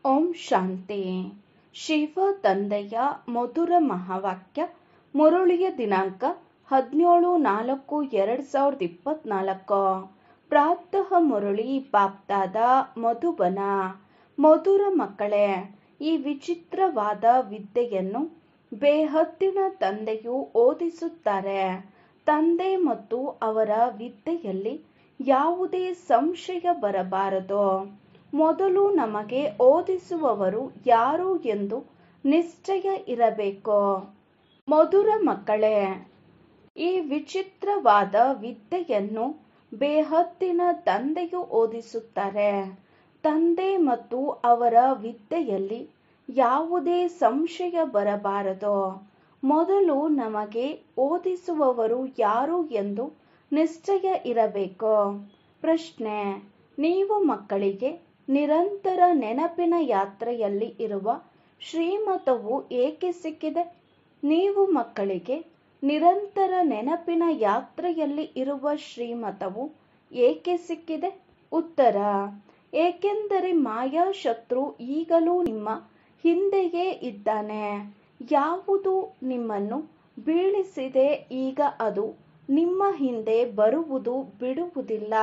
ಓಂ ಶಾಂತಿ. ಶಿವ ತಂದೆಯ ಮಧುರ ಮಹಾವಾಕ್ಯ. ಮುರುಳಿಯ ದಿನಾಂಕ 17/4/2024. ಪ್ರಾತಃ ಮುರುಳಿ ಬಾಪ್ದಾದ ಮಧುಬನ. ಮಧುರ ಮಕ್ಕಳೇ, ಈ ವಿಚಿತ್ರವಾದ ವಿದ್ಯೆಯನ್ನು ಬೇಹದ್ದಿನ ತಂದೆಯು ಓದಿಸುತ್ತಾರೆ. ತಂದೆ ಮತ್ತು ಅವರ ವಿದ್ಯೆಯಲ್ಲಿ ಯಾವುದೇ ಸಂಶಯ ಬರಬಾರದು. ಮೊದಲು ನಮಗೆ ಓದಿಸುವವರು ಯಾರು ಎಂದು ನಿಶ್ಚಯ ಇರಬೇಕು. ಮಧುರ ಮಕ್ಕಳೇ, ಈ ವಿಚಿತ್ರವಾದ ವಿದ್ಯೆಯನ್ನು ಬೇಹದ್ದಿನ ತಂದೆಯು ಓದಿಸುತ್ತಾರೆ. ತಂದೆ ಮತ್ತು ಅವರ ವಿದ್ಯೆಯಲ್ಲಿ ಯಾವುದೇ ಸಂಶಯ ಬರಬಾರದು. ಮೊದಲು ನಮಗೆ ಓದಿಸುವವರು ಯಾರು ಎಂದು ನಿಶ್ಚಯ ಇರಬೇಕು. ಪ್ರಶ್ನೆ: ನೀವು ಮಕ್ಕಳಿಗೆ ನಿರಂತರ ನೆನಪಿನ ಯಾತ್ರೆಯಲ್ಲಿ ಇರುವ ಶ್ರೀಮತವು ಏಕೆ ಸಿಕ್ಕಿದೆ? ನೀವು ಮಕ್ಕಳಿಗೆ ನಿರಂತರ ನೆನಪಿನ ಯಾತ್ರೆಯಲ್ಲಿ ಇರುವ ಶ್ರೀಮತವು ಏಕೆ ಸಿಕ್ಕಿದೆ? ಉತ್ತರ: ಏಕೆಂದರೆ ಮಾಯಾ ಶತ್ರು ಈಗಲೂ ನಿಮ್ಮ ಹಿಂದೆಯೇ ಇದ್ದಾನೆ. ಯಾವುದು ನಿಮ್ಮನ್ನು ಬೀಳಿಸಿದೆ, ಈಗ ಅದು ನಿಮ್ಮ ಹಿಂದೆ ಬರುವುದು ಬಿಡುವುದಿಲ್ಲ.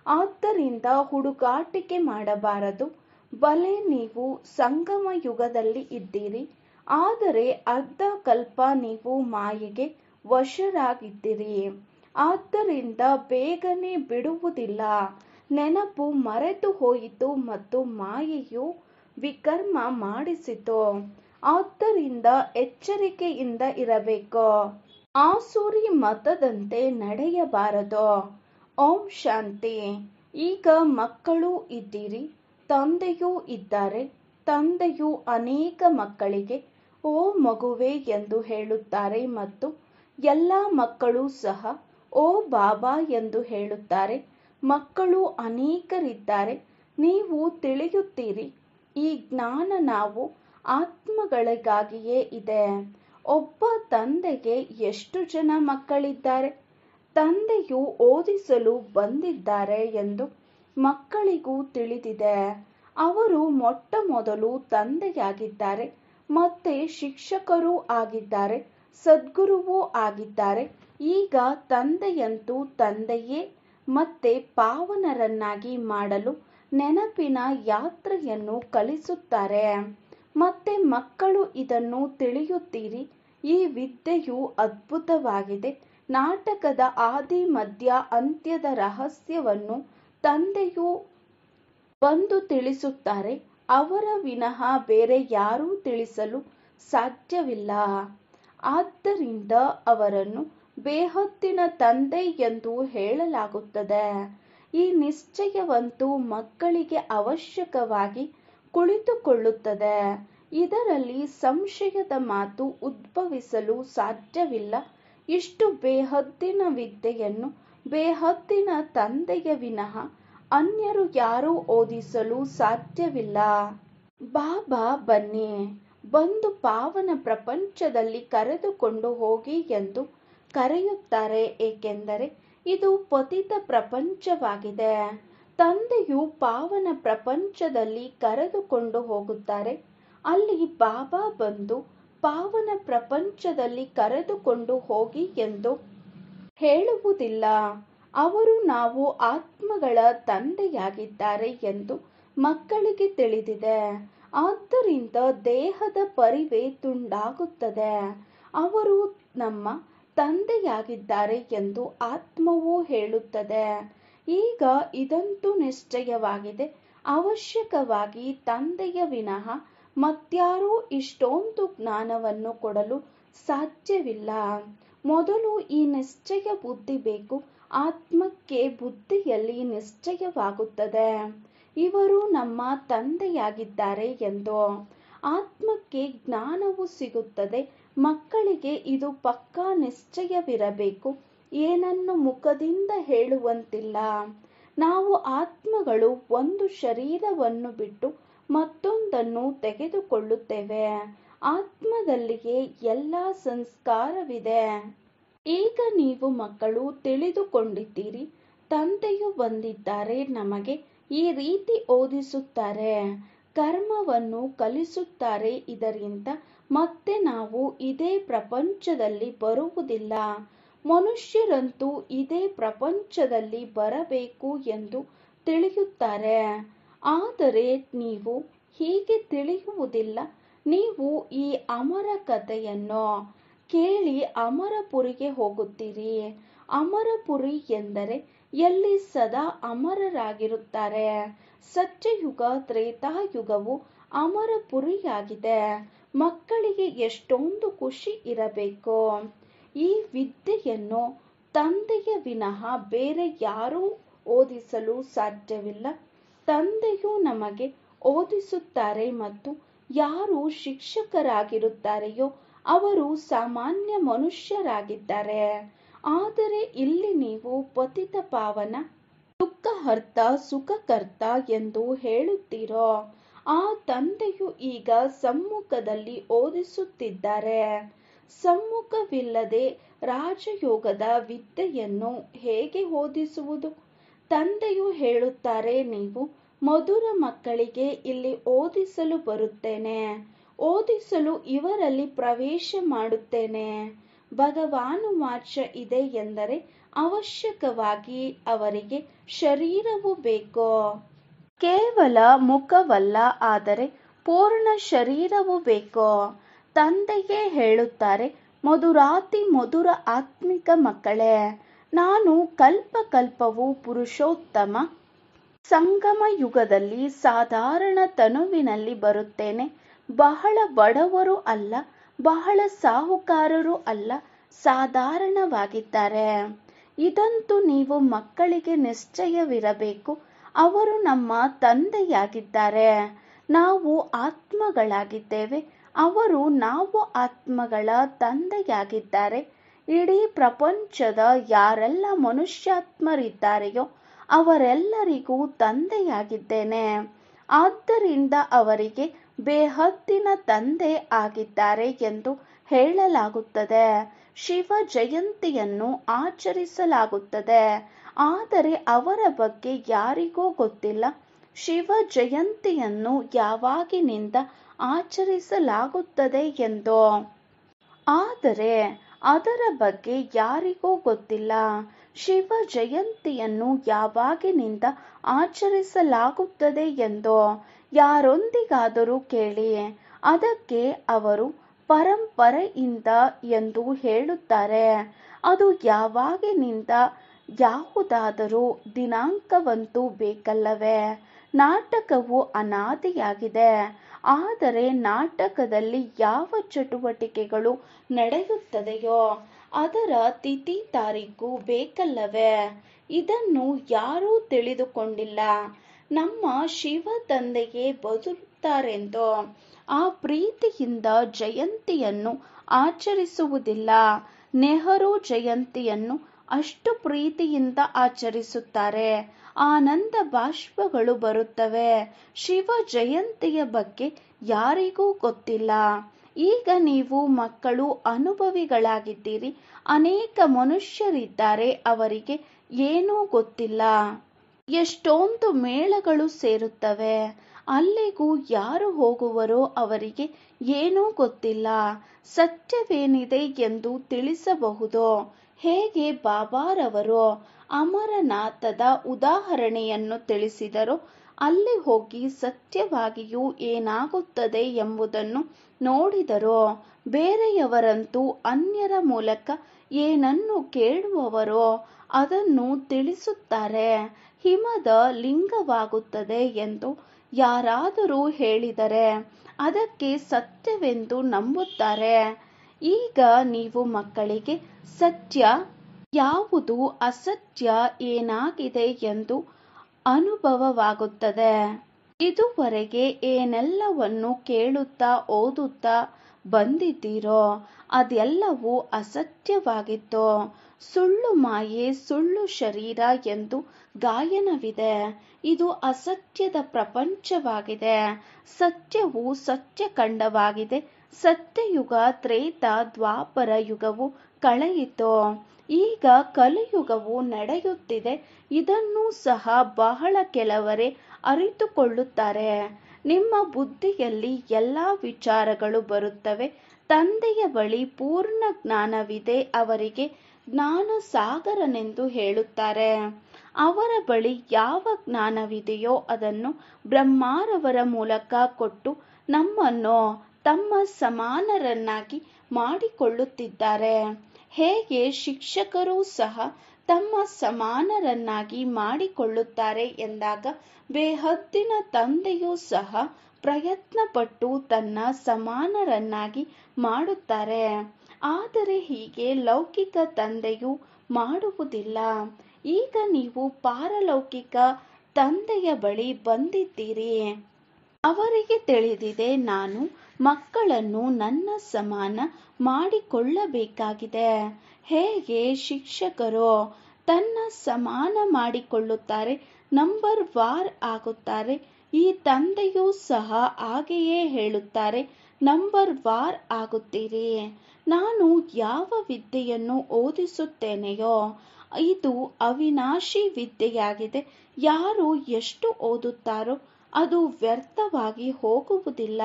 ಆದ್ದರಿಂದ ಹುಡುಗಾಟಿಕೆ ಮಾಡಬಾರದು. ಭಲೆ ನೀವು ಸಂಗಮ ಯುಗದಲ್ಲಿ ಇದ್ದೀರಿ, ಆದರೆ ಅರ್ಧ ಕಲ್ಪ ನೀವು ಮಾಯೆಗೆ ವಶರಾಗಿದ್ದೀರಿ. ಆದ್ದರಿಂದ ಬೇಗನೆ ಬಿಡುವುದಿಲ್ಲ. ನೆನಪು ಮರೆತು ಹೋಯಿತು ಮತ್ತು ಮಾಯೆಯು ವಿಕರ್ಮ ಮಾಡಿಸಿತು. ಆದ್ದರಿಂದ ಎಚ್ಚರಿಕೆಯಿಂದ ಇರಬೇಕು. ಆಸುರಿ ಮತದಂತೆ ನಡೆಯಬಾರದು. ಓಂ ಶಾಂತಿ. ಈಗ ಮಕ್ಕಳು ಇದ್ದೀರಿ, ತಂದೆಯೂ ಇದ್ದಾರೆ. ತಂದೆಯು ಅನೇಕ ಮಕ್ಕಳಿಗೆ ಓ ಮಗುವೆ ಎಂದು ಹೇಳುತ್ತಾರೆ ಮತ್ತು ಎಲ್ಲ ಮಕ್ಕಳು ಸಹ ಓ ಬಾಬಾ ಎಂದು ಹೇಳುತ್ತಾರೆ. ಮಕ್ಕಳು ಅನೇಕರಿದ್ದಾರೆ. ನೀವು ತಿಳಿಯುತ್ತೀರಿ, ಈ ಜ್ಞಾನ ನಾವು ಆತ್ಮಗಳಿಗಾಗಿಯೇ ಇದೆ. ಒಬ್ಬ ತಂದೆಗೆ ಎಷ್ಟು ಜನ ಮಕ್ಕಳಿದ್ದಾರೆ? ತಂದೆಯು ಓದಿಸಲು ಬಂದಿದ್ದಾರೆ ಎಂದು ಮಕ್ಕಳಿಗೂ ತಿಳಿದಿದೆ. ಅವರು ಮೊಟ್ಟ ಮೊದಲು ತಂದೆಯಾಗಿದ್ದಾರೆ, ಮತ್ತೆ ಶಿಕ್ಷಕರೂ ಆಗಿದ್ದಾರೆ, ಸದ್ಗುರುವೂ ಆಗಿದ್ದಾರೆ. ಈಗ ತಂದೆಯಂತೂ ತಂದೆಯೇ ಮತ್ತೆ ಪಾವನರನ್ನಾಗಿ ಮಾಡಲು ನೆನಪಿನ ಯಾತ್ರೆಯನ್ನು ಕಲಿಸುತ್ತಾರೆ. ಮತ್ತೆ ಮಕ್ಕಳು ಇದನ್ನು ತಿಳಿಯುತ್ತೀರಿ, ಈ ವಿದ್ಯೆಯು ಅದ್ಭುತವಾಗಿದೆ. ನಾಟಕದ ಆದಿ ಮಧ್ಯ ಅಂತ್ಯದ ರಹಸ್ಯವನ್ನು ತಂದೆಯು ಬಂದು ತಿಳಿಸುತ್ತಾರೆ. ಅವರ ವಿನಃ ಬೇರೆ ಯಾರೂ ತಿಳಿಸಲು ಸಾಧ್ಯವಿಲ್ಲ. ಆದ್ದರಿಂದ ಅವರನ್ನು ಬೇಹದ್ದಿನ ತಂದೆ ಎಂದು ಹೇಳಲಾಗುತ್ತದೆ. ಈ ನಿಶ್ಚಯವಂತೂ ಮಕ್ಕಳಿಗೆ ಅವಶ್ಯಕವಾಗಿ ಕುಳಿತುಕೊಳ್ಳುತ್ತದೆ. ಇದರಲ್ಲಿ ಸಂಶಯದ ಮಾತು ಉದ್ಭವಿಸಲು ಸಾಧ್ಯವಿಲ್ಲ. ಇಷ್ಟು ಬೇಹದ್ದಿನ ವಿದ್ಯೆಯನ್ನು ಬೇಹದ್ದಿನ ತಂದೆಯ ವಿನಃ ಅನ್ಯರು ಯಾರೂ ಓದಿಸಲು ಸಾಧ್ಯವಿಲ್ಲ. ಬಾಬಾ ಬನ್ನಿ, ಬಂದು ಪಾವನ ಪ್ರಪಂಚದಲ್ಲಿ ಕರೆದುಕೊಂಡು ಹೋಗಿ ಎಂದು ಕರೆಯುತ್ತಾರೆ. ಏಕೆಂದರೆ ಇದು ಪತಿತ ಪ್ರಪಂಚವಾಗಿದೆ. ತಂದೆಯು ಪಾವನ ಪ್ರಪಂಚದಲ್ಲಿ ಕರೆದುಕೊಂಡು ಹೋಗುತ್ತಾರೆ. ಅಲ್ಲಿ ಬಾಬಾ ಬಂದು ಪಾವನ ಪ್ರಪಂಚದಲ್ಲಿ ಕರೆದುಕೊಂಡು ಹೋಗಿ ಎಂದು ಹೇಳುವುದಿಲ್ಲ. ಅವರು ನಾವು ಆತ್ಮಗಳ ತಂದೆಯಾಗಿದ್ದಾರೆ ಎಂದು ಮಕ್ಕಳಿಗೆ ತಿಳಿದಿದೆ. ಆದ್ದರಿಂದ ದೇಹದ ಪರಿವೇ ತುಂಡಾಗುತ್ತದೆ. ಅವರು ನಮ್ಮ ತಂದೆಯಾಗಿದ್ದಾರೆ ಎಂದು ಆತ್ಮವು ಹೇಳುತ್ತದೆ. ಈಗ ಇದಂತೂ ನಿಶ್ಚಯವಾಗಿದೆ, ಅವಶ್ಯಕವಾಗಿ ತಂದೆಯ ವಿನಃ ಮತ್ಯಾರೂ ಇಷ್ಟೊಂದು ಜ್ಞಾನವನ್ನು ಕೊಡಲು ಸಾಧ್ಯವಿಲ್ಲ. ಮೊದಲು ಈ ನಿಶ್ಚಯ ಬುದ್ಧಿ ಬೇಕು. ಆತ್ಮಕ್ಕೆ ಬುದ್ಧಿಯಲ್ಲಿ ನಿಶ್ಚಯವಾಗುತ್ತದೆ, ಇವರು ನಮ್ಮ ತಂದೆಯಾಗಿದ್ದಾರೆ ಎಂದು. ಆತ್ಮಕ್ಕೆ ಜ್ಞಾನವು ಸಿಗುತ್ತದೆ. ಮಕ್ಕಳಿಗೆ ಇದು ಪಕ್ಕಾ ನಿಶ್ಚಯವಿರಬೇಕು, ಏನನ್ನು ಮುಖದಿಂದ ಹೇಳುವಂತಿಲ್ಲ. ನಾವು ಆತ್ಮಗಳು ಒಂದು ಶರೀರವನ್ನು ಬಿಟ್ಟು ಮತ್ತೊಂದನ್ನು ತೆಗೆದುಕೊಳ್ಳುತ್ತೇವೆ. ಆತ್ಮದಲ್ಲಿಯೇ ಎಲ್ಲ ಸಂಸ್ಕಾರವಿದೆ. ಈಗ ನೀವು ಮಕ್ಕಳು ತಿಳಿದುಕೊಂಡಿದ್ದೀರಿ, ತಂದೆಯು ಬಂದಿದ್ದಾರೆ, ನಮಗೆ ಈ ರೀತಿ ಓದಿಸುತ್ತಾರೆ. ಕರ್ಮವನ್ನು ಕಲಿಸುತ್ತಾರೆ. ಇದರಿಂದ ಮತ್ತೆ ನಾವು ಇದೇ ಪ್ರಪಂಚದಲ್ಲಿ ಬರುವುದಿಲ್ಲ. ಮನುಷ್ಯರಂತೂ ಇದೇ ಪ್ರಪಂಚದಲ್ಲಿ ಬರಬೇಕು ಎಂದು ತಿಳಿಯುತ್ತಾರೆ. ಆದರೆ ನೀವು ಹೀಗೆ ತಿಳಿಯುವುದಿಲ್ಲ. ನೀವು ಈ ಅಮರ ಕಥೆಯನ್ನು ಕೇಳಿ ಅಮರಪುರಿಗೆ ಹೋಗುತ್ತೀರಿ. ಅಮರಪುರಿ ಎಂದರೆ ಎಲ್ಲಿ ಸದಾ ಅಮರರಾಗಿರುತ್ತಾರೆ. ಸತ್ಯಯುಗ ತ್ರೇತಾಯುಗವು ಅಮರಪುರಿಯಾಗಿದೆ. ಮಕ್ಕಳಿಗೆ ಎಷ್ಟೊಂದು ಖುಷಿ ಇರಬೇಕು. ಈ ವಿದ್ಯೆಯನ್ನು ತಂದೆಯ ವಿನಃ ಬೇರೆ ಯಾರೂ ಓದಿಸಲು ಸಾಧ್ಯವಿಲ್ಲ. ತಂದೆಯು ನಮಗೆ ಓದಿಸುತ್ತಾರೆ ಮತ್ತು ಯಾರು ಶಿಕ್ಷಕರಾಗಿರುತ್ತಾರೆಯೋ ಅವರು ಸಾಮಾನ್ಯ ಮನುಷ್ಯರಾಗಿದ್ದಾರೆ. ಆದರೆ ಇಲ್ಲಿ ನೀವು ಪತಿತ ಪಾವನ, ದುಃಖಹರ್ತ, ಸುಖಕರ್ತ ಎಂದು ಹೇಳುತ್ತೀರೋ ಆ ತಂದೆಯು ಈಗ ಸಮ್ಮುಖದಲ್ಲಿ ಓದಿಸುತ್ತಿದ್ದಾರೆ. ಸಮ್ಮುಖವಿಲ್ಲದೆ ರಾಜಯೋಗದ ವಿದ್ಯೆಯನ್ನು ಹೇಗೆ ಓದಿಸುವುದು? ತಂದೆಯು ಹೇಳುತ್ತಾರೆ, ನೀವು ಮಧುರ ಮಕ್ಕಳಿಗೆ ಇಲ್ಲಿ ಓದಿಸಲು ಬರುತ್ತೇನೆ, ಓದಿಸಲು ಇವರಲ್ಲಿ ಪ್ರವೇಶ ಮಾಡುತ್ತೇನೆ. ಭಗವಾನುವಾಚ ಇದೆ ಎಂದರೆ ಅವಶ್ಯಕವಾಗಿ ಅವರಿಗೆ ಶರೀರವು ಬೇಕು. ಕೇವಲ ಮುಖವಲ್ಲ, ಆದರೆ ಪೂರ್ಣ ಶರೀರವು ಬೇಕು. ತಂದೆಯೇ ಹೇಳುತ್ತಾರೆ, ಮಧುರಾತಿ ಮಧುರ ಆತ್ಮಿಕ ಮಕ್ಕಳೇ, ನಾನು ಕಲ್ಪ ಕಲ್ಪವು ಪುರುಷೋತ್ತಮ ಸಂಗಮ ಯುಗದಲ್ಲಿ ಸಾಧಾರಣ ತನುವಿನಲ್ಲಿ ಬರುತ್ತೇನೆ. ಬಹಳ ಬಡವರು ಅಲ್ಲ, ಬಹಳ ಸಾಹುಕಾರರು ಅಲ್ಲ, ಸಾಧಾರಣವಾಗಿದ್ದಾರೆ. ಇದಂತೂ ನೀವು ಮಕ್ಕಳಿಗೆ ನಿಶ್ಚಯವಿರಬೇಕು. ಅವರು ನಮ್ಮ ತಂದೆಯಾಗಿದ್ದಾರೆ, ನಾವು ಆತ್ಮಗಳಾಗಿದ್ದೇವೆ. ಅವರು ನಾವು ಆತ್ಮಗಳ ತಂದೆಯಾಗಿದ್ದಾರೆ. ಇಡೀ ಪ್ರಪಂಚದ ಯಾರೆಲ್ಲ ಮನುಷ್ಯಾತ್ಮರಿದ್ದಾರೆಯೋ ಅವರೆಲ್ಲರಿಗೂ ತಂದೆಯಾಗಿದ್ದೇನೆ. ಆದ್ದರಿಂದ ಅವರಿಗೆ ಬೇಹದ್ದಿನ ತಂದೆ ಆಗಿದ್ದಾರೆ ಎಂದು ಹೇಳಲಾಗುತ್ತದೆ. ಶಿವ ಜಯಂತಿಯನ್ನು ಆಚರಿಸಲಾಗುತ್ತದೆ, ಆದರೆ ಅವರ ಬಗ್ಗೆ ಯಾರಿಗೂ ಗೊತ್ತಿಲ್ಲ. ಶಿವ ಜಯಂತಿಯನ್ನು ಯಾವಾಗಿನಿಂದ ಆಚರಿಸಲಾಗುತ್ತದೆ ಎಂದು. ಆದರೆ ಅದರ ಬಗ್ಗೆ ಯಾರಿಗೂ ಗೊತ್ತಿಲ್ಲ. ಶಿವ ಜಯಂತಿಯನ್ನು ಯಾವಾಗಿನಿಂದ ಆಚರಿಸಲಾಗುತ್ತದೆ ಎಂದು ಯಾರೊಂದಿಗಾದರೂ ಕೇಳಿ. ಅದಕ್ಕೆ ಅವರು ಪರಂಪರೆಯಿಂದ ಎಂದು ಹೇಳುತ್ತಾರೆ. ಅದು ಯಾವಾಗಿನಿಂದ? ಯಾವುದಾದರೂ ದಿನಾಂಕವಂತೂ ಬೇಕಲ್ಲವೇ? ನಾಟಕವು ಅನಾದಿಯಾಗಿದೆ, ಆದರೆ ನಾಟಕದಲ್ಲಿ ಯಾವ ಚಟುವಟಿಕೆಗಳು ನಡೆಯುತ್ತದೆಯೋ ಅದರ ತಿಥಿ ತಾರೀಕು ಬೇಕಲ್ಲವೇ? ಇದನ್ನು ಯಾರೂ ತಿಳಿದುಕೊಂಡಿಲ್ಲ. ನಮ್ಮ ಶಿವ ತಂದೆಯೇ ಬರುತ್ತಾರೆಂದು ಆ ಪ್ರೀತಿಯಿಂದ ಜಯಂತಿಯನ್ನು ಆಚರಿಸುವುದಿಲ್ಲ. ನೆಹರು ಜಯಂತಿಯನ್ನು ಅಷ್ಟು ಪ್ರೀತಿಯಿಂದ ಆಚರಿಸುತ್ತಾರೆ. ಆನಂದ ಬಾಷ್ಪಗಳು ಬರುತ್ತವೆ. ಶಿವ ಜಯಂತಿಯ ಬಗ್ಗೆ ಯಾರಿಗೂ ಗೊತ್ತಿಲ್ಲ. ಈಗ ನೀವು ಮಕ್ಕಳು ಅನುಭವಿಗಳಾಗಿದ್ದೀರಿ. ಅನೇಕ ಮನುಷ್ಯರಿದ್ದಾರೆ, ಅವರಿಗೆ ಏನೂ ಗೊತ್ತಿಲ್ಲ. ಎಷ್ಟೊಂದು ಮೇಳಗಳು ಸೇರುತ್ತವೆ, ಅಲ್ಲಿಗೂ ಯಾರು ಹೋಗುವರೋ ಅವರಿಗೆ ಏನೂ ಗೊತ್ತಿಲ್ಲ. ಸತ್ಯವೇನಿದೆ ಎಂದು ತಿಳಿಸಬಹುದು. ಹೇಗೆ ಬಾಬಾರವರು ಅಮರನಾಥದ ಉದಾಹರಣೆಯನ್ನು ತಿಳಿಸಿದರೋ ಅಲ್ಲಿ ಹೋಗಿ ಸತ್ಯವಾಗಿಯೂ ಏನಾಗುತ್ತದೆ ಎಂಬುದನ್ನು ನೋಡಿದರೋ. ಬೇರೆಯವರಂತೂ ಅನ್ಯರ ಮೂಲಕ ಏನನ್ನು ಕೇಳುವವರೋ ಅದನ್ನು ತಿಳಿಸುತ್ತಾರೆ. ಹಿಮದ ಲಿಂಗವಾಗುತ್ತದೆ ಎಂದು ಯಾರಾದರೂ ಹೇಳಿದರೆ ಅದಕ್ಕೆ ಸತ್ಯವೆಂದು ನಂಬುತ್ತಾರೆ. ಈಗ ನೀವು ಮಕ್ಕಳಿಗೆ ಸತ್ಯ ಯಾವುದು, ಅಸತ್ಯ ಏನಾಗಿದೆ ಎಂದು ಅನುಭವವಾಗುತ್ತದೆ. ಇದುವರೆಗೆ ಏನೆಲ್ಲವನ್ನು ಕೇಳುತ್ತಾ ಓದುತ್ತಾ ಬಂದಿದ್ದೀರೋ ಅದೆಲ್ಲವೂ ಅಸತ್ಯವಾಗಿತ್ತು. ಸುಳ್ಳು ಮಾಯೆ, ಸುಳ್ಳು ಶರೀರ ಎಂದು ಗಾಯನವಿದೆ. ಇದು ಅಸತ್ಯದ ಪ್ರಪಂಚವಾಗಿದೆ. ಸತ್ಯವು ಸತ್ಯಖಂಡವಾಗಿದೆ. ಸತ್ಯಯುಗ, ತ್ರೇತ, ದ್ವಾಪರ ಯುಗವು ಕಳೆಯಿತು. ಈಗ ಕಲಿಯುಗವು ನಡೆಯುತ್ತಿದೆ. ಇದನ್ನೂ ಸಹ ಬಹಳ ಕೆಲವರೇ ಅರಿತುಕೊಳ್ಳುತ್ತಾರೆ. ನಿಮ್ಮ ಬುದ್ಧಿಯಲ್ಲಿ ಎಲ್ಲ ವಿಚಾರಗಳು ಬರುತ್ತವೆ. ತಂದೆಯ ಬಳಿ ಪೂರ್ಣ ಜ್ಞಾನವಿದೆ. ಅವರಿಗೆ ಜ್ಞಾನ ಸಾಗರನೆಂದು ಹೇಳುತ್ತಾರೆ. ಅವರ ಬಳಿ ಯಾವ ಜ್ಞಾನವಿದೆಯೋ ಅದನ್ನು ಬ್ರಹ್ಮಾರವರ ಮೂಲಕ ಕೊಟ್ಟು ನಮ್ಮನ್ನು ತಮ್ಮ ಸಮಾನರನ್ನಾಗಿ ಮಾಡಿಕೊಳ್ಳುತ್ತಿದ್ದಾರೆ. ಹೇಗೆ ಶಿಕ್ಷಕರೂ ಸಹ ತಮ್ಮ ಸಮಾನರನ್ನಾಗಿ ಮಾಡಿಕೊಳ್ಳುತ್ತಾರೆ ಎಂದಾಗ ಬೇಹದ್ದಿನ ತಂದೆಯೂ ಸಹ ಪ್ರಯತ್ನಪಟ್ಟು ತನ್ನ ಸಮಾನರನ್ನಾಗಿ ಮಾಡುತ್ತಾರೆ. ಆದರೆ ಹೀಗೆ ಲೌಕಿಕ ತಂದೆಯು ಮಾಡುವುದಿಲ್ಲ. ಈಗ ನೀವು ಪಾರಲೌಕಿಕ ತಂದೆಯ ಬಳಿ ಬಂದಿದ್ದೀರಿ. ಅವರಿಗೆ ತಿಳಿದಿದೆ, ನಾನು ಮಕ್ಕಳನ್ನು ನನ್ನ ಸಮಾನ ಮಾಡಿಕೊಳ್ಳಬೇಕಾಗಿದೆ. ಹೇಗೆ ಶಿಕ್ಷಕರು ತನ್ನ ಸಮಾನ ಮಾಡಿಕೊಳ್ಳುತ್ತಾರೆ, ನಂಬರ್ ವಾರ್ ಆಗುತ್ತಾರೆ, ಈ ತಂದೆಯೂ ಸಹ ಹಾಗೆಯೇ ಹೇಳುತ್ತಾರೆ, ನಂಬರ್ ವಾರ್ ಆಗುತ್ತೀರಿ. ನಾನು ಯಾವ ವಿದ್ಯೆಯನ್ನು ಓದಿಸುತ್ತೇನೆಯೋ ಇದು ಅವಿನಾಶಿ ವಿದ್ಯೆಯಾಗಿದೆ. ಯಾರು ಎಷ್ಟು ಓದುತ್ತಾರೋ ಅದು ವ್ಯರ್ಥವಾಗಿ ಹೋಗುವುದಿಲ್ಲ.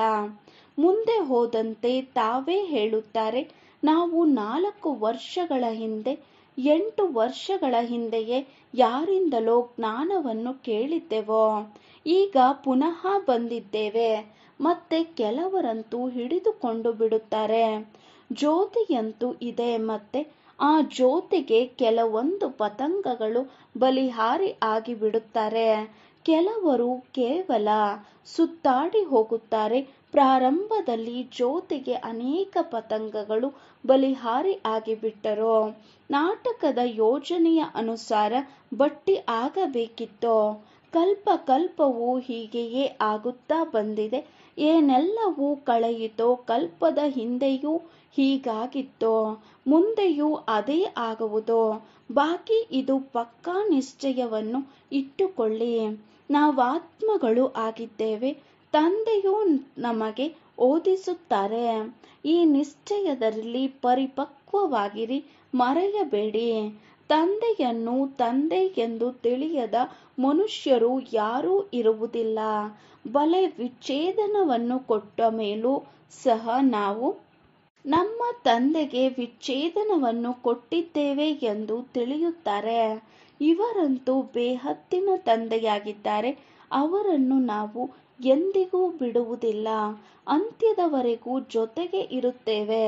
ಮುಂದೆ ಹೋದಂತೆ ತಾವೇ ಹೇಳುತ್ತಾರೆ, ನಾವು 4 ವರ್ಷಗಳ ಹಿಂದೆ 8 ವರ್ಷಗಳ ಹಿಂದೆಯೇ ಯಾರಿಂದಲೋ ಜ್ಞಾನವನ್ನು ಕೇಳಿದ್ದೆವೋ, ಈಗ ಪುನಃ ಬಂದಿದ್ದೇವೆ. ಮತ್ತೆ ಕೆಲವರಂತೂ ಹಿಡಿದುಕೊಂಡು ಬಿಡುತ್ತಾರೆ. ಜ್ಯೋತಿಯಂತೂ ಇದೆ, ಮತ್ತೆ ಆ ಜ್ಯೋತಿಗೆ ಕೆಲವೊಂದು ಪತಂಗಗಳು ಬಲಿಹಾರಿ ಆಗಿಬಿಡುತ್ತಾರೆ. ಕೆಲವರು ಕೇವಲ ಸುತ್ತಾಡಿ ಹೋಗುತ್ತಾರೆ. ಪ್ರಾರಂಭದಲ್ಲಿ ಜ್ಯೋತಿಗೆ ಅನೇಕ ಪತಂಗಗಳು ಬಲಿಹಾರಿ ಆಗಿಬಿಟ್ಟರು. ನಾಟಕದ ಯೋಜನೆಯ ಅನುಸಾರ ಬಟ್ಟಿ ಆಗಬೇಕಿತ್ತು. ಕಲ್ಪ ಕಲ್ಪವೂ ಹೀಗೆಯೇ ಆಗುತ್ತಾ ಬಂದಿದೆ. ಏನೆಲ್ಲವೂ ಕಳೆಯಿತೋ ಕಲ್ಪದ ಹಿಂದೆಯೂ ಹೀಗಾಗಿತ್ತು, ಮುಂದೆಯೂ ಅದೇ ಆಗುವುದು. ಬಾಕಿ ಇದು ಪಕ್ಕಾ ನಿಶ್ಚಯವನ್ನು ಇಟ್ಟುಕೊಳ್ಳಿ. ನಾವಾತ್ಮಗಳು ಆಗಿದ್ದೇವೆ. ತಂದೆಯು ನಮಗೆ ಓದಿಸುತ್ತಾರೆ. ಈ ನಿಶ್ಚಯದಲ್ಲಿ ಪರಿಪಕ್ವವಾಗಿರಿ, ಮರೆಯಬೇಡಿ. ತಂದೆಯನ್ನು ತಂದೆ ಎಂದು ತಿಳಿಯದ ಮನುಷ್ಯರು ಯಾರೂ ಇರುವುದಿಲ್ಲ. ಬಲೆ ವಿಚ್ಛೇದನವನ್ನು ಕೊಟ್ಟ ಮೇಲೂ ಸಹ ನಾವು ನಮ್ಮ ತಂದೆಗೆ ವಿಚ್ಛೇದನವನ್ನು ಕೊಟ್ಟಿದ್ದೇವೆ ಎಂದು ತಿಳಿಯುತ್ತಾರೆ. ಇವರಂತೂ ಬೇಹದ್ದಿನ ತಂದೆಯಾಗಿದ್ದಾರೆ. ಅವರನ್ನು ನಾವು ಎಂದಿಗೂ ಬಿಡುವುದಿಲ್ಲ. ಅಂತ್ಯದವರೆಗೂ ಜೊತೆಗೆ ಇರುತ್ತೇವೆ.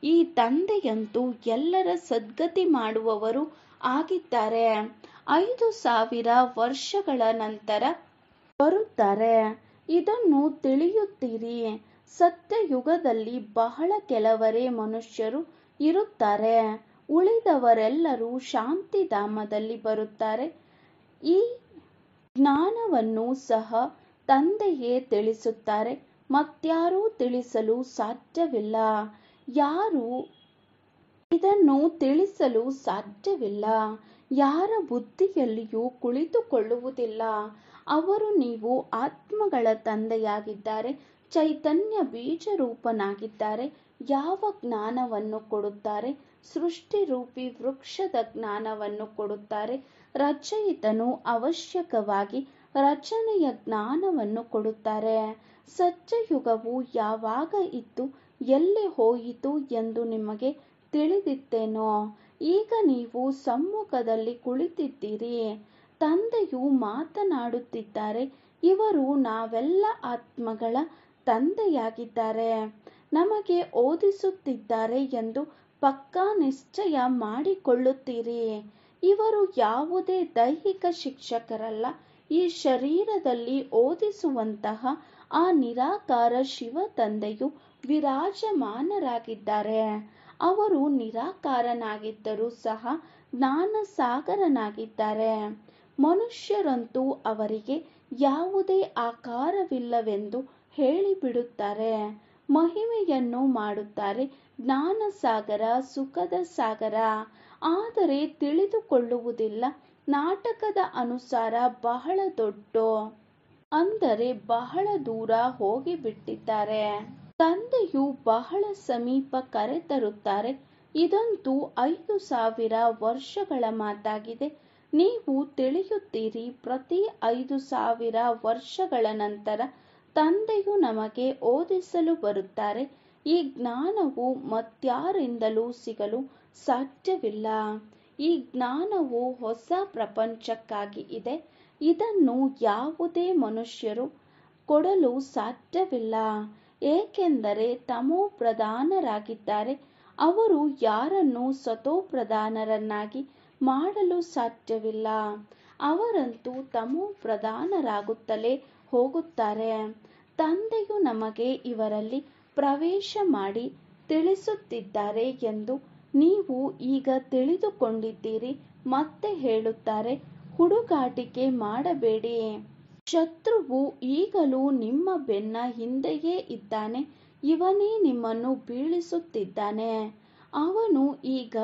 ಈ ತಂದೆಯಂತೂ ಎಲ್ಲರ ಸದ್ಗತಿ ಮಾಡುವವರು ಆಗಿದ್ದಾರೆ. 5000 ವರ್ಷಗಳ ನಂತರ ಬರುತ್ತಾರೆ. ಇದನ್ನು ತಿಳಿಯುತ್ತೀರಿ. ಸತ್ಯಯುಗದಲ್ಲಿ ಬಹಳ ಕೆಲವರೇ ಮನುಷ್ಯರು ಇರುತ್ತಾರೆ. ಉಳಿದವರೆಲ್ಲರೂ ಶಾಂತಿಧಾಮದಲ್ಲಿ ಬರುತ್ತಾರೆ. ಈ ಜ್ಞಾನವನ್ನು ಸಹ ತಂದೆಯೇ ತಿಳಿಸುತ್ತಾರೆ. ಮತ್ಯಾರೂ ತಿಳಿಸಲು ಸಾಧ್ಯವಿಲ್ಲ. ಯಾರೂ ಇದನ್ನು ತಿಳಿಸಲು ಸಾಧ್ಯವಿಲ್ಲ. ಯಾರ ಬುದ್ಧಿಯಲ್ಲಿಯೂ ಕುಳಿತುಕೊಳ್ಳುವುದಿಲ್ಲ. ಅವರು ನೀವು ಆತ್ಮಗಳ ತಂದೆಯಾಗಿದ್ದಾರೆ, ಚೈತನ್ಯ ಬೀಜರೂಪನಾಗಿದ್ದಾರೆ. ಯಾವ ಜ್ಞಾನವನ್ನು ಕೊಡುತ್ತಾರೆ? ಸೃಷ್ಟಿರೂಪಿ ವೃಕ್ಷದ ಜ್ಞಾನವನ್ನು ಕೊಡುತ್ತಾರೆ. ರಚಯಿತನು ಅವಶ್ಯಕವಾಗಿ ರಚನೆಯ ಜ್ಞಾನವನ್ನು ಕೊಡುತ್ತಾರೆ. ಸತ್ಯಯುಗವು ಯಾವಾಗ ಇತ್ತು, ಎಲ್ಲಿ ಹೋಯಿತು ಎಂದು ನಿಮಗೆ ತಿಳಿದಿತ್ತೇನೋ? ಈಗ ನೀವು ಸಮ್ಮುಖದಲ್ಲಿ ಕುಳಿತಿದ್ದೀರಿ. ತಂದೆಯು ಮಾತನಾಡುತ್ತಿದ್ದಾರೆ. ಇವರು ನಾವೆಲ್ಲ ಆತ್ಮಗಳ ತಂದೆಯಾಗಿದ್ದಾರೆ, ನಮಗೆ ಓದಿಸುತ್ತಿದ್ದಾರೆ ಎಂದು ಪಕ್ಕಾ ನಿಶ್ಚಯ ಮಾಡಿಕೊಳ್ಳುತ್ತೀರಿ. ಇವರು ಯಾವುದೇ ದೈಹಿಕ ಶಿಕ್ಷಕರಲ್ಲ. ಈ ಶರೀರದಲ್ಲಿ ಓದಿಸುವಂತಹ ಆ ನಿರಾಕಾರ ಶಿವ ತಂದೆಯು ವಿರಾಜಮಾನರಾಗಿದ್ದಾರೆ. ಅವರು ನಿರಾಕಾರನಾಗಿದ್ದರೂ ಸಹ ಜ್ಞಾನಸಾಗರನಾಗಿದ್ದಾರೆ. ಮನುಷ್ಯರಂತೂ ಅವರಿಗೆ ಯಾವುದೇ ಆಕಾರವಿಲ್ಲವೆಂದು ಹೇಳಿಬಿಡುತ್ತಾರೆ. ಮಹಿಮೆಯನ್ನು ಮಾಡುತ್ತಾರೆ, ಜ್ಞಾನಸಾಗರ, ಸುಖದ ಸಾಗರ. ಆದರೆ ತಿಳಿದುಕೊಳ್ಳುವುದಿಲ್ಲ. ನಾಟಕದ ಅನುಸಾರ ಬಹಳ ದೊಡ್ಡ, ಅಂದರೆ ಬಹಳ ದೂರ ಹೋಗಿಬಿಟ್ಟಿದ್ದಾರೆ. ತಂದೆಯು ಬಹಳ ಸಮೀಪ ಕರೆತರುತ್ತಾರೆ. ಇದಂತೂ 5000 ವರ್ಷಗಳ ಮಾತಾಗಿದೆ. ನೀವು ತಿಳಿಯುತ್ತೀರಿ. ಪ್ರತಿ 5000 ವರ್ಷಗಳ ನಂತರ ತಂದೆಯು ನಮಗೆ ಓದಿಸಲು ಬರುತ್ತಾರೆ. ಈ ಜ್ಞಾನವು ಮತ್ಯಾರಿಂದಲೂ ಸಿಗಲು ಸಾಧ್ಯವಿಲ್ಲ. ಈ ಜ್ಞಾನವು ಹೊಸ ಪ್ರಪಂಚಕ್ಕಾಗಿ ಇದೆ. ಇದನ್ನು ಯಾವುದೇ ಮನುಷ್ಯರು ಕೊಡಲು ಸಾಧ್ಯವಿಲ್ಲ, ಏಕೆಂದರೆ ತಮೋ ಪ್ರಧಾನರಾಗಿದ್ದಾರೆ. ಅವರು ಯಾರನ್ನೂ ಸತೋ ಪ್ರಧಾನರನ್ನಾಗಿ ಮಾಡಲು ಸಾಧ್ಯವಿಲ್ಲ. ಅವರಂತೂ ತಮೋ ಪ್ರಧಾನರಾಗುತ್ತಲೇ ಹೋಗುತ್ತಾರೆ. ತಂದೆಯು ನಮಗೆ ಇವರಲ್ಲಿ ಪ್ರವೇಶ ಮಾಡಿ ತಿಳಿಸುತ್ತಿದ್ದಾರೆ ಎಂದು ನೀವು ಈಗ ತಿಳಿದುಕೊಂಡಿದ್ದೀರಿ. ಮತ್ತೆ ಹೇಳುತ್ತಾರೆ, ಹುಡುಗಾಟಿಕೆ ಮಾಡಬೇಡಿ. ಶತ್ರುವು ಈಗಲೂ ನಿಮ್ಮ ಬೆನ್ನ ಹಿಂದೆಯೇ ಇದ್ದಾನೆ. ಇವನೇ ನಿಮ್ಮನ್ನು ಬೀಳಿಸುತ್ತಿದ್ದಾನೆ. ಅವನು ಈಗ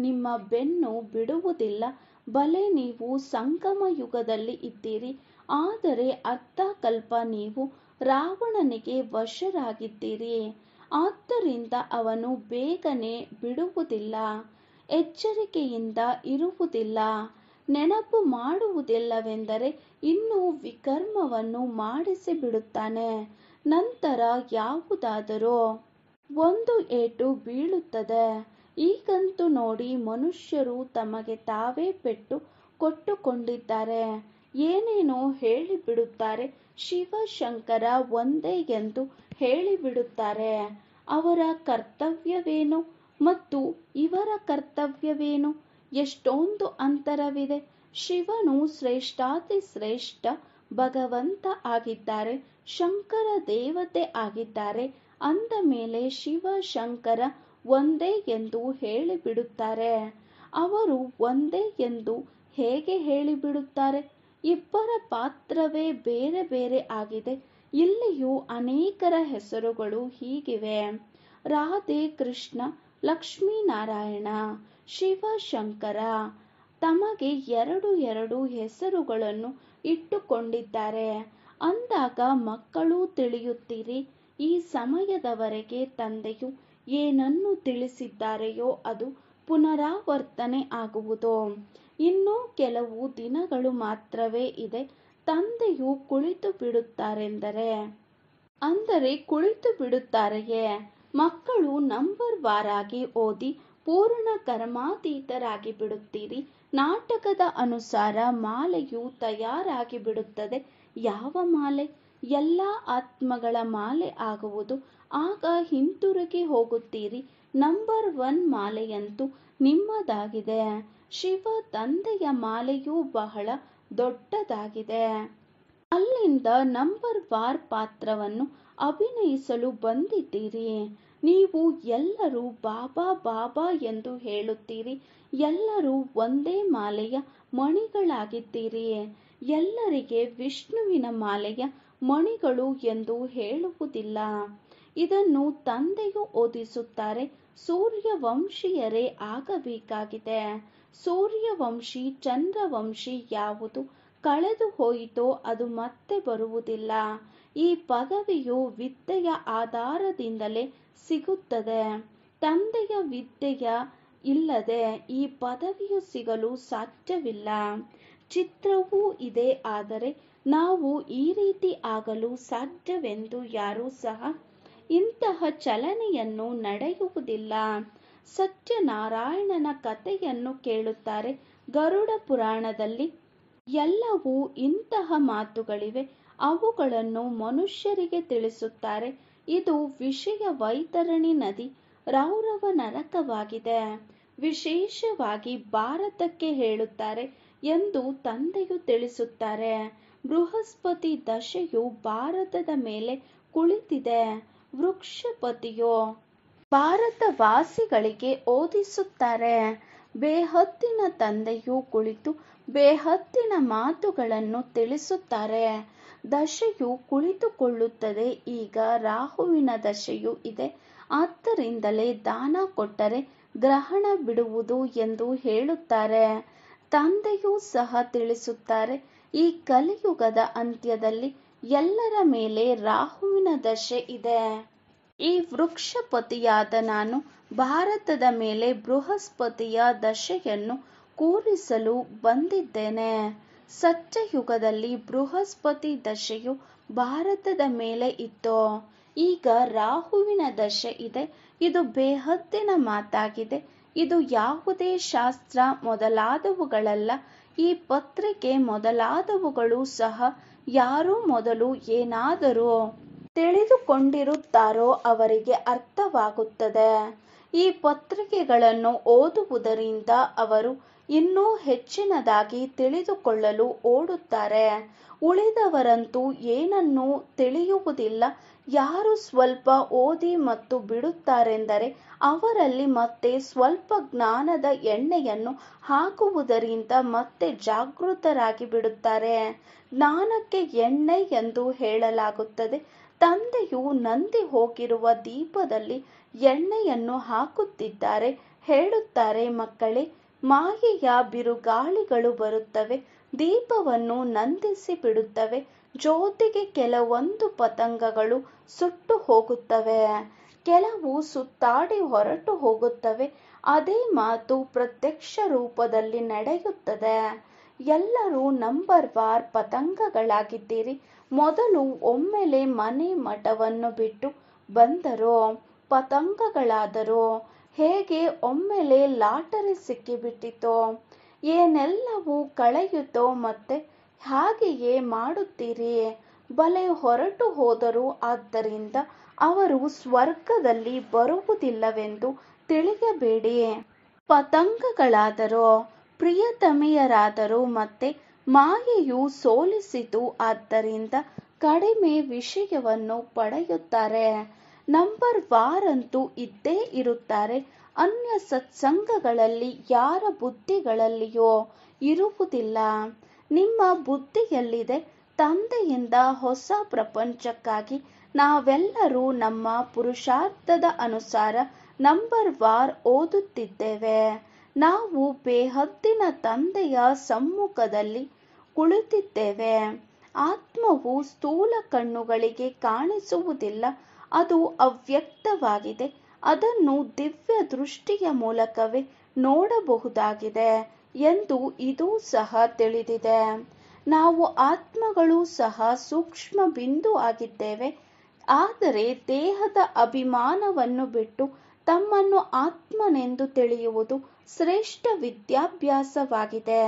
ನಿಮ್ಮ ಬೆನ್ನು ಬಿಡುವುದಿಲ್ಲ. ಭಲೆ ನೀವು ಸಂಗಮ ಯುಗದಲ್ಲಿ ಇದ್ದೀರಿ, ಆದರೆ ಅರ್ಧಕಲ್ಪ ನೀವು ರಾವಣನಿಗೆ ವಶರಾಗಿದ್ದೀರಿ. ಆದ್ದರಿಂದ ಅವನು ಬೇಗನೆ ಬಿಡುವುದಿಲ್ಲ. ಎಚ್ಚರಿಕೆಯಿಂದ ಇರುವುದಿಲ್ಲ. ನೆನಪು ಮಾಡುವುದಿಲ್ಲವೆಂದರೆ ಇನ್ನೂ ವಿಕರ್ಮವನ್ನು ಮಾಡಿಸಿ ಬಿಡುತ್ತಾನೆ. ನಂತರ ಯಾವುದಾದರೂ ಒಂದು ಏಟು ಬೀಳುತ್ತದೆ. ಈಗಂತೂ ನೋಡಿ, ಮನುಷ್ಯರು ತಮಗೆ ತಾವೇ ಪೆಟ್ಟು ಕೊಟ್ಟುಕೊಂಡಿದ್ದಾರೆ. ಏನೇನೋ ಹೇಳಿಬಿಡುತ್ತಾರೆ. ಶಿವಶಂಕರ ಒಂದೇ ಎಂದು ಹೇಳಿಬಿಡುತ್ತಾರೆ. ಅವರ ಕರ್ತವ್ಯವೇನು ಮತ್ತು ಇವರ ಕರ್ತವ್ಯವೇನು? ಎಷ್ಟೊಂದು ಅಂತರವಿದೆ. ಶಿವನು ಶ್ರೇಷ್ಠಾತಿ ಶ್ರೇಷ್ಠ ಭಗವಂತ ಆಗಿದ್ದಾರೆ. ಶಂಕರ ದೇವತೆ ಆಗಿದ್ದಾರೆ. ಅಂದ ಮೇಲೆ ಶಿವಶಂಕರ ಒಂದೇ ಎಂದು ಹೇಳಿಬಿಡುತ್ತಾರೆ. ಅವರು ಒಂದೇ ಎಂದು ಹೇಗೆ ಹೇಳಿಬಿಡುತ್ತಾರೆ? ಇಬ್ಬರ ಪಾತ್ರವೇ ಬೇರೆ ಬೇರೆ ಆಗಿದೆ. ಇಲ್ಲಿಯೂ ಅನೇಕರ ಹೆಸರುಗಳು ಹೀಗಿವೆ: ರಾಧೆ, ಕೃಷ್ಣ, ಲಕ್ಷ್ಮೀನಾರಾಯಣ, ಶಿವಶಂಕರ. ತಮಗೆ ಎರಡು ಎರಡು ಹೆಸರುಗಳನ್ನು ಇಟ್ಟುಕೊಂಡಿದ್ದಾರೆ. ಅಂದಾಗ ಮಕ್ಕಳು ತಿಳಿಯುತ್ತೀರಿ. ಈ ಸಮಯದವರೆಗೆ ತಂದೆಯು ಏನನ್ನು ತಿಳಿಸಿದ್ದಾರೆಯೋ ಅದು ಪುನರಾವರ್ತನೆ ಆಗುವುದು. ಇನ್ನೂ ಕೆಲವು ದಿನಗಳು ಮಾತ್ರವೇ ಇದೆ. ತಂದೆಯು ಕುಳಿತು ಬಿಡುತ್ತಾರೆಂದರೆ ಅಂದರೆ ಕುಳಿತು ಬಿಡುತ್ತಾರೆಯೇ? ಮಕ್ಕಳು ನಂಬರ್ ವಾರಾಗಿ ಓದಿ ಪೂರ್ಣ ಕರ್ಮಾತೀತರಾಗಿ ಬಿಡುತ್ತೀರಿ. ನಾಟಕದ ಅನುಸಾರ ಮಾಲೆಯು ತಯಾರಾಗಿ ಬಿಡುತ್ತದೆ. ಯಾವ ಮಾಲೆ? ಎಲ್ಲ ಆತ್ಮಗಳ ಮಾಲೆ ಆಗುವುದು. ಆಗ ಹಿಂತಿರುಗಿ ಹೋಗುತ್ತೀರಿ. ನಂಬರ್ 1 ಮಾಲೆಯಂತೂ ನಿಮ್ಮದಾಗಿದೆ. ಶಿವ ತಂದೆಯ ಮಾಲೆಯೂ ಬಹಳ ದೊಡ್ಡದಾಗಿದೆ. ಅಲ್ಲಿಂದ ನಂಬರ್ ವಾರ್ ಪಾತ್ರವನ್ನು ಅಭಿನಯಿಸಲು ಬಂದಿದ್ದೀರಿ. ನೀವು ಎಲ್ಲರೂ ಬಾಬಾ ಬಾಬಾ ಎಂದು ಹೇಳುತ್ತೀರಿ. ಎಲ್ಲರೂ ಒಂದೇ ಮಾಲೆಯ ಮಣಿಗಳಾಗಿದ್ದೀರಿ. ಎಲ್ಲರಿಗೆ ವಿಷ್ಣುವಿನ ಮಾಲೆಯ ಮಣಿಗಳು ಎಂದು ಹೇಳುವುದಿಲ್ಲ. ಇದನ್ನು ತಂದೆಯು ಓದಿಸುತ್ತಾರೆ. ಸೂರ್ಯವಂಶೀಯರೇ ಆಗಬೇಕಾಗಿದೆ. ಸೂರ್ಯವಂಶಿ, ಚಂದ್ರವಂಶಿ ಯಾವುದು ಕಳೆದು ಹೋಯಿತೋ ಅದು ಮತ್ತೆ ಬರುವುದಿಲ್ಲ. ಈ ಪದವಿಯು ವಿದ್ಯೆಯ ಆಧಾರದಿಂದಲೇ ಸಿಗುತ್ತದೆ. ತಂದೆಯ ವಿದ್ಯೆಯ ಇಲ್ಲದೆ ಈ ಪದವಿಯು ಸಿಗಲು ಸಾಧ್ಯವಿಲ್ಲ. ಚಿತ್ರವೂ ಇದೆ, ಆದರೆ ನಾವು ಈ ರೀತಿ ಆಗಲು ಸಾಧ್ಯವೆಂದು ಯಾರೂ ಸಹ ಇಂತಹ ಚಲನೆಯನ್ನು ನಡೆಯುವುದಿಲ್ಲ. ಸತ್ಯನಾರಾಯಣನ ಕಥೆಯನ್ನು ಕೇಳುತ್ತಾರೆ. ಗರುಡ ಪುರಾಣದಲ್ಲಿ ಎಲ್ಲವೂ ಇಂತಹ ಮಾತುಗಳಿವೆ. ಅವುಗಳನ್ನು ಮನುಷ್ಯರಿಗೆ ತಿಳಿಸುತ್ತಾರೆ. ಇದು ವಿಷಯ ವೈತರಣಿ ನದಿ, ರೌರವ ನರಕವಾಗಿದೆ. ವಿಶೇಷವಾಗಿ ಭಾರತಕ್ಕೆ ಹೇಳುತ್ತಾರೆ ಎಂದು ತಂದೆಯು ತಿಳಿಸುತ್ತಾರೆ. ಬೃಹಸ್ಪತಿ ದಶೆಯು ಭಾರತದ ಮೇಲೆ ಕುಳಿತಿದೆ. ವೃಕ್ಷಪತಿಯು ಭಾರತವಾಸಿಗಳಿಗೆ ಓದಿಸುತ್ತಾರೆ. ಬೇಹದ್ದಿನ ತಂದೆಯು ಕುಳಿತು ಬೇಹದ್ದಿನ ಮಾತುಗಳನ್ನು ತಿಳಿಸುತ್ತಾರೆ. ದಶೆಯು ಕುಳಿತುಕೊಳ್ಳುತ್ತದೆ. ಈಗ ರಾಹುವಿನ ದಶೆಯೂ ಇದೆ. ಆದ್ದರಿಂದಲೇ ದಾನ ಕೊಟ್ಟರೆ ಗ್ರಹಣ ಬಿಡುವುದು ಎಂದು ಹೇಳುತ್ತಾರೆ. ತಂದೆಯೂ ಸಹ ತಿಳಿಸುತ್ತಾರೆ, ಈ ಕಲಿಯುಗದ ಅಂತ್ಯದಲ್ಲಿ ಎಲ್ಲರ ಮೇಲೆ ರಾಹುವಿನ ದಶೆ ಇದೆ. ಈ ವೃಕ್ಷಪತಿಯಾದ ನಾನು ಭಾರತದ ಮೇಲೆ ಬೃಹಸ್ಪತಿಯ ದಶೆಯನ್ನು ಕೂರಿಸಲು ಬಂದಿದ್ದೇನೆ. ಸತ್ಯಯುಗದಲ್ಲಿ ಬೃಹಸ್ಪತಿ ದಶೆಯು ಭಾರತದ ಮೇಲೆ ಇತ್ತು. ಈಗ ರಾಹುವಿನ ದಶೆ ಇದೆ. ಇದು ಬೇಹದ್ದಿನ ಮಾತಾಗಿದೆ. ಇದು ಯಾವುದೇ ಶಾಸ್ತ್ರ ಮೊದಲಾದವುಗಳಲ್ಲ. ಈ ಪತ್ರಿಕೆ ಮೊದಲಾದವುಗಳು ಸಹ ಯಾರು ಮೊದಲು ಏನಾದರೂ ತಿಳಿದುಕೊಂಡಿರುತ್ತಾರೋ ಅವರಿಗೆ ಅರ್ಥವಾಗುತ್ತದೆ. ಈ ಪತ್ರಿಕೆಗಳನ್ನು ಓದುವುದರಿಂದ ಅವರು ಇನ್ನೂ ಹೆಚ್ಚಿನದಾಗಿ ತಿಳಿದುಕೊಳ್ಳಲು ಓಡುತ್ತಾರೆ. ಉಳಿದವರಂತೂ ಏನನ್ನೂ ತಿಳಿಯುವುದಿಲ್ಲ. ಯಾರು ಸ್ವಲ್ಪ ಓದಿ ಮತ್ತು ಬಿಡುತ್ತಾರೆಂದರೆ ಅವರಲ್ಲಿ ಮತ್ತೆ ಸ್ವಲ್ಪ ಜ್ಞಾನದ ಎಣ್ಣೆಯನ್ನು ಹಾಕುವುದರಿಂದ ಮತ್ತೆ ಜಾಗೃತರಾಗಿ ಬಿಡುತ್ತಾರೆ. ಜ್ಞಾನಕ್ಕೆ ಎಣ್ಣೆ ಎಂದು ಹೇಳಲಾಗುತ್ತದೆ. ತಂದೆಯು ನಂದಿ ಹೋಗಿರುವ ದೀಪದಲ್ಲಿ ಎಣ್ಣೆಯನ್ನು ಹಾಕುತ್ತಿದ್ದಾರೆ. ಹೇಳುತ್ತಾರೆ, ಮಕ್ಕಳೇ, ಮಾಯೆಯ ಬಿರುಗಾಳಿಗಳು ಬರುತ್ತವೆ, ದೀಪವನ್ನು ನಂದಿಸಿ ಬಿಡುತ್ತವೆ. ಜ್ಯೋತಿಗೆ ಕೆಲವೊಂದು ಪತಂಗಗಳು ಸುಟ್ಟು ಹೋಗುತ್ತವೆ, ಕೆಲವು ಸುತ್ತಾಡಿ ಹೊರಟು ಹೋಗುತ್ತವೆ. ಅದೇ ಮಾತು ಪ್ರತ್ಯಕ್ಷ ರೂಪದಲ್ಲಿ ನಡೆಯುತ್ತದೆ. ಎಲ್ಲರೂ ನಂಬರ್ ವಾರ್ ಪತಂಗಗಳಾಗಿದ್ದೀರಿ. ಮೊದಲು ಒಮ್ಮೆಲೆ ಮನೆ ಮಠವನ್ನು ಬಿಟ್ಟು ಬಂದರು, ಪತಂಗಗಳಾದರು. ಹೇಗೆ ಒಮ್ಮೆಲೆ ಲಾಟರಿ ಸಿಕ್ಕಿಬಿಟ್ಟಿತೋ, ಏನೆಲ್ಲವೂ ಕಳೆಯಿತೋ ಮತ್ತೆ ಹಾಗೆಯೇ ಮಾಡುತ್ತೀರಿ. ಬಲೆ ಹೊರಟು ಹೋದರು. ಆದ್ದರಿಂದ ಅವರು ಸ್ವರ್ಗದಲ್ಲಿ ಬರುವುದಿಲ್ಲವೆಂದು ತಿಳಿಯಬೇಡಿ. ಪತಂಗಗಳಾದರು, ಪ್ರಿಯತಮೆಯರಾದರು. ಮತ್ತೆ ಮಾಯೆಯು ಸೋಲಿಸಿತು. ಆದ್ದರಿಂದ ಕಡಿಮೆ ವಿಷಯವನ್ನು ಪಡೆಯುತ್ತಾರೆ. ನಂಬರ್ ವಾರ್ ಅಂತೂ ಇದ್ದೇ ಇರುತ್ತಾರೆ. ಅನ್ಯ ಸತ್ಸಂಗಗಳಲ್ಲಿ ಯಾರ ಬುದ್ಧಿಗಳಲ್ಲಿಯೂ ಇರುವುದಿಲ್ಲ. ನಿಮ್ಮ ಬುದ್ಧಿಯಲ್ಲಿದೆ. ತಂದೆಯಿಂದ ಹೊಸ ಪ್ರಪಂಚಕ್ಕಾಗಿ ನಾವೆಲ್ಲರೂ ನಮ್ಮ ಪುರುಷಾರ್ಥದ ಅನುಸಾರ ನಂಬರ್ ವಾರ್ ಓದುತ್ತಿದ್ದೇವೆ. ನಾವು ಬೇಹದ್ದಿನ ತಂದೆಯ ಸಮ್ಮುಖದಲ್ಲಿ ಕುಳಿತಿದ್ದೇವೆ. ಆತ್ಮವು ಸ್ಥೂಲ ಕಣ್ಣುಗಳಿಗೆ ಕಾಣಿಸುವುದಿಲ್ಲ. ಅದು ಅವ್ಯಕ್ತವಾಗಿದೆ. ಅದನ್ನು ದಿವ್ಯ ದೃಷ್ಟಿಯ ಮೂಲಕವೇ ನೋಡಬಹುದಾಗಿದೆ ಎಂದು ಇದೂ ಸಹ ತಿಳಿದಿದೆ. ನಾವು ಆತ್ಮಗಳೂ ಸಹ ಸೂಕ್ಷ್ಮ ಬಿಂದು ಆಗಿದ್ದೇವೆ. ಆದರೆ ದೇಹದ ಅಭಿಮಾನವನ್ನು ಬಿಟ್ಟು ತಮ್ಮನ್ನು ಆತ್ಮನೆಂದು ತಿಳಿಯುವುದು ಶ್ರೇಷ್ಠ ವಿದ್ಯಾಭ್ಯಾಸವಾಗಿದೆ.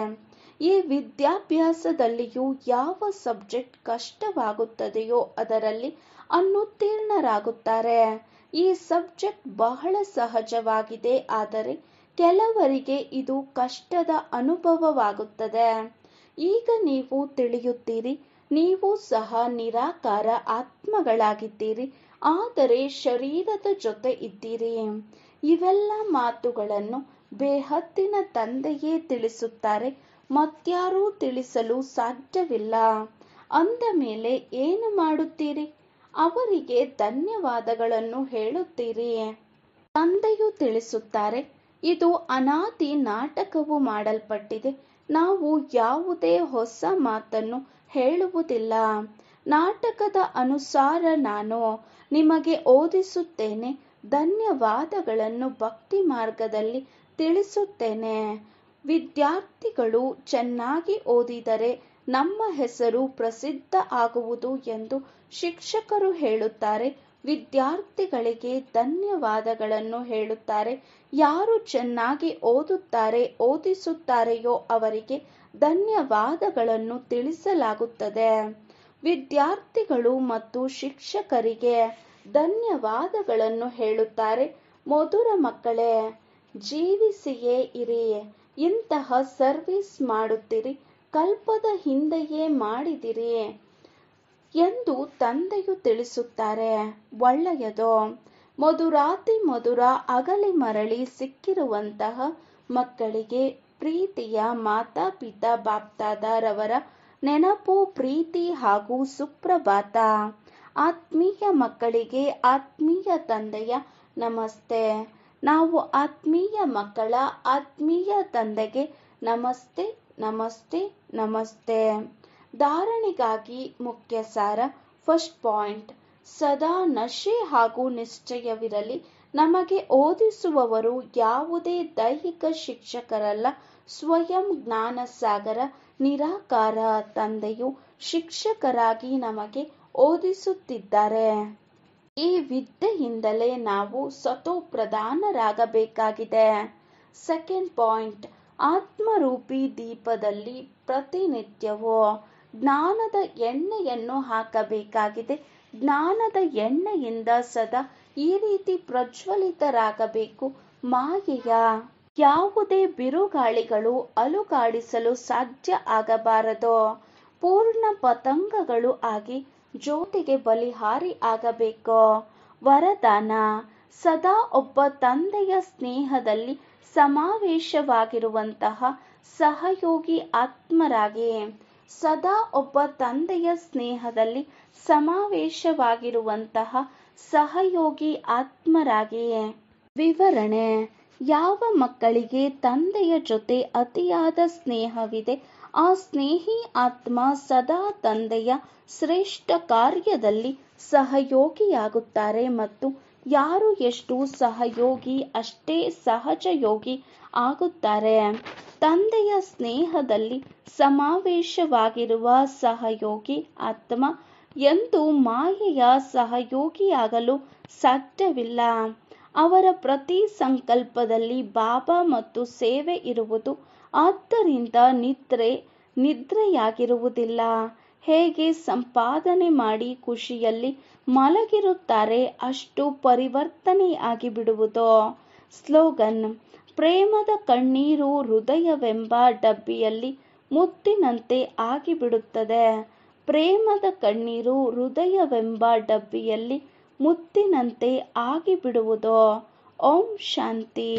ಈ ವಿದ್ಯಾಭ್ಯಾಸದಲ್ಲಿಯೂ ಯಾವ ಸಬ್ಜೆಕ್ಟ್ ಕಷ್ಟವಾಗುತ್ತದೆಯೋ ಅದರಲ್ಲಿ ಅನುತ್ತೀರ್ಣರಾಗುತ್ತಾರೆ. ಈ ಸಬ್ಜೆಕ್ಟ್ ಬಹಳ ಸಹಜವಾಗಿದೆ. ಆದರೆ ಕೆಲವರಿಗೆ ಇದು ಕಷ್ಟದ ಅನುಭವವಾಗುತ್ತದೆ. ಈಗ ನೀವು ತಿಳಿಯುತ್ತೀರಿ, ನೀವು ಸಹ ನಿರಾಕಾರ ಆತ್ಮಗಳಾಗಿದ್ದೀರಿ, ಆದರೆ ಶರೀರದ ಜೊತೆ ಇದ್ದೀರಿ. ಇವೆಲ್ಲ ಮಾತುಗಳನ್ನು ಬೇಹದ್ದಿನ ತಂದೆಯೇ ತಿಳಿಸುತ್ತಾರೆ. ಮತ್ಯಾರೂ ತಿಳಿಸಲು ಸಾಧ್ಯವಿಲ್ಲ. ಅಂದ ಮೇಲೆ ಏನು ಮಾಡುತ್ತೀರಿ? ಅವರಿಗೆ ಧನ್ಯವಾದಗಳನ್ನು ಹೇಳುತ್ತೀರಿ. ತಂದೆಯು ತಿಳಿಸುತ್ತಾರೆ, ಇದು ಅನಾದಿ ನಾಟಕವು ಮಾಡಲ್ಪಟ್ಟಿದೆ. ನಾವು ಯಾವುದೇ ಹೊಸ ಮಾತನ್ನು ಹೇಳುವುದಿಲ್ಲ. ನಾಟಕದ ಅನುಸಾರ ನಾನು ನಿಮಗೆ ಓದಿಸುತ್ತೇನೆ. ಧನ್ಯವಾದಗಳನ್ನು ಭಕ್ತಿ ಮಾರ್ಗದಲ್ಲಿ ತಿಳಿಸುತ್ತೇನೆ. ವಿದ್ಯಾರ್ಥಿಗಳು ಚೆನ್ನಾಗಿ ಓದಿದರೆ ನಮ್ಮ ಹೆಸರು ಪ್ರಸಿದ್ಧ ಆಗುವುದು ಎಂದು ಶಿಕ್ಷಕರು ಹೇಳುತ್ತಾರೆ. ವಿದ್ಯಾರ್ಥಿಗಳಿಗೆ ಧನ್ಯವಾದಗಳನ್ನು ಹೇಳುತ್ತಾರೆ. ಯಾರು ಚೆನ್ನಾಗಿ ಓದುತ್ತಾರೆ, ಓದಿಸುತ್ತಾರೆಯೋ ಅವರಿಗೆ ಧನ್ಯವಾದಗಳನ್ನು ತಿಳಿಸಲಾಗುತ್ತದೆ. ವಿದ್ಯಾರ್ಥಿಗಳು ಮತ್ತು ಶಿಕ್ಷಕರಿಗೆ ಧನ್ಯವಾದಗಳನ್ನು ಹೇಳುತ್ತಾರೆ. ಮಧುರ ಮಕ್ಕಳೇ, ಜೀವಿಸಿಯೇ ಇರಿ. ಇಂತಹ ಸರ್ವಿಸ್ ಮಾಡುತ್ತೀರಿ. ಕಲ್ಪದ ಹಿಂದೆಯೇ ಮಾಡಿದಿರಿ ಎಂದು ತಂದೆಯು ತಿಳಿಸುತ್ತಾರೆ. ಒಳ್ಳೆಯದು. ಮಧುರಾತಿ ಮಧುರ ಅಗಲಿ ಮರಳಿ ಸಿಕ್ಕಿರುವಂತಹ ಮಕ್ಕಳಿಗೆ ಪ್ರೀತಿಯ ಮಾತಾಪಿತಾ ಬಾಪ್ದಾದರವರ ನೆನಪು, ಪ್ರೀತಿ ಹಾಗೂ ಸುಪ್ರಭಾತ. ಆತ್ಮೀಯ ಮಕ್ಕಳಿಗೆ ಆತ್ಮೀಯ ತಂದೆಯ ನಮಸ್ತೆ. ನಾವು ಆತ್ಮೀಯ ಮಕ್ಕಳ ಆತ್ಮೀಯ ತಂದೆಗೆ ನಮಸ್ತೆ ನಮಸ್ತೆ ನಮಸ್ತೆ. ಧಾರಣೆಗಾಗಿ ಮುಖ್ಯ ಸಾರ. ಫಸ್ಟ್ ಪಾಯಿಂಟ್, ಸದಾ ನಶೆ ಹಾಗೂ ನಿಶ್ಚಯವಿರಲಿ. ನಮಗೆ ಓದಿಸುವವರು ಯಾವುದೇ ದೈಹಿಕ ಶಿಕ್ಷಕರಲ್ಲ, ಸ್ವಯಂ ಜ್ಞಾನಸಾಗರ ನಿರಾಕಾರ ತಂದೆಯು ಶಿಕ್ಷಕರಾಗಿ ನಮಗೆ ಓದಿಸುತ್ತಿದ್ದಾರೆ. ಈ ವಿದ್ಯೆಯಿಂದಲೇ ನಾವು ಸತೋಪ್ರಧಾನರಾಗಬೇಕಾಗಿದೆ. ಸೆಕೆಂಡ್ ಪಾಯಿಂಟ್, ಆತ್ಮರೂಪಿ ದೀಪದಲ್ಲಿ ಪ್ರತಿನಿತ್ಯವೂ ಜ್ಞಾನದ ಎಣ್ಣೆಯನ್ನು ಹಾಕಬೇಕಾಗಿದೆ. ಜ್ಞಾನದ ಎಣ್ಣೆಯಿಂದ ಸದಾ ಈ ರೀತಿ ಪ್ರಜ್ವಲಿತರಾಗಬೇಕು. ಮಾಯೆಯ ಯಾವುದೇ ಬಿರುಗಾಳಿಗಳು ಅಲುಗಾಡಿಸಲು ಸಾಧ್ಯ ಆಗಬಾರದು. ಪೂರ್ಣ ಪತಂಗಗಳು ಆಗಿ ಜ್ಯೋತಿಗೆ ಬಲಿಹಾರಿ ಆಗಬೇಕು. ವರದಾನ: ಸದಾ ಒಬ್ಬ ತಂದೆಯ ಸ್ನೇಹದಲ್ಲಿ ಸಮಾವೇಶವಾಗಿರುವಂತಹ ಸಹಯೋಗಿ ಆತ್ಮರಾಗಿ. ಸದಾ ಒಬ್ಬ ತಂದೆಯ ಸ್ನೇಹದಲ್ಲಿ ಸಮಾವೇಶವಾಗಿರುವಂತಹ ಸಹಯೋಗಿ ಆತ್ಮರಾಗಿ. ವಿವರಣೆ: ಯಾವ ಮಕ್ಕಳಿಗೆ ತಂದೆಯ ಜೊತೆ ಅತಿಯಾದ ಸ್ನೇಹವಿದೆ, ಆ ಸ್ನೇಹಿ ಆತ್ಮ ಸದಾ ತಂದೆಯ ಶ್ರೇಷ್ಠ ಕಾರ್ಯದಲ್ಲಿ ಸಹಯೋಗಿಯಾಗುತ್ತಾರೆ ಮತ್ತು ಯಾರು ಎಷ್ಟು ಸಹಯೋಗಿ ಅಷ್ಟೇ ಸಹಜ ಯೋಗಿ ಆಗುತ್ತಾರೆ. ತಂದೆಯ ಸ್ನೇಹದಲ್ಲಿ ಸಮಾವೇಶವಾಗಿರುವ ಸಹಯೋಗಿ ಆತ್ಮ ಎಂದೂ ಮಾಯೆಯ ಸಹಯೋಗಿಯಾಗಲು ಸಾಧ್ಯವಿಲ್ಲ. ಅವರ ಪ್ರತಿ ಸಂಕಲ್ಪದಲ್ಲಿ ಬಾಬಾ ಮತ್ತು ಸೇವೆ ಇರುವುದು. ಆದ್ದರಿಂದ ನಿದ್ರೆಯಾಗಿರುವುದಿಲ್ಲ. ಹೇಗೆ ಸಂಪಾದನೆ ಮಾಡಿ ಖುಷಿಯಲ್ಲಿ ಮಲಗಿರುತ್ತಾರೆ ಅಷ್ಟು ಪರಿವರ್ತನೆಯಾಗಿ ಬಿಡುವುದು. ಸ್ಲೋಗನ್: ಪ್ರೇಮದ ಕಣ್ಣೀರು ಹೃದಯವೆಂಬ ಡಬ್ಬಿಯಲ್ಲಿ ಮುತ್ತಿನಂತೆ ಆಗಿಬಿಡುತ್ತದೆ. ಪ್ರೇಮದ ಕಣ್ಣೀರು ಹೃದಯವೆಂಬ ಡಬ್ಬಿಯಲ್ಲಿ ಮುತ್ತಿನಂತೆ ಆಗಿಬಿಡುವುದು. ಓಂ ಶಾಂತಿ.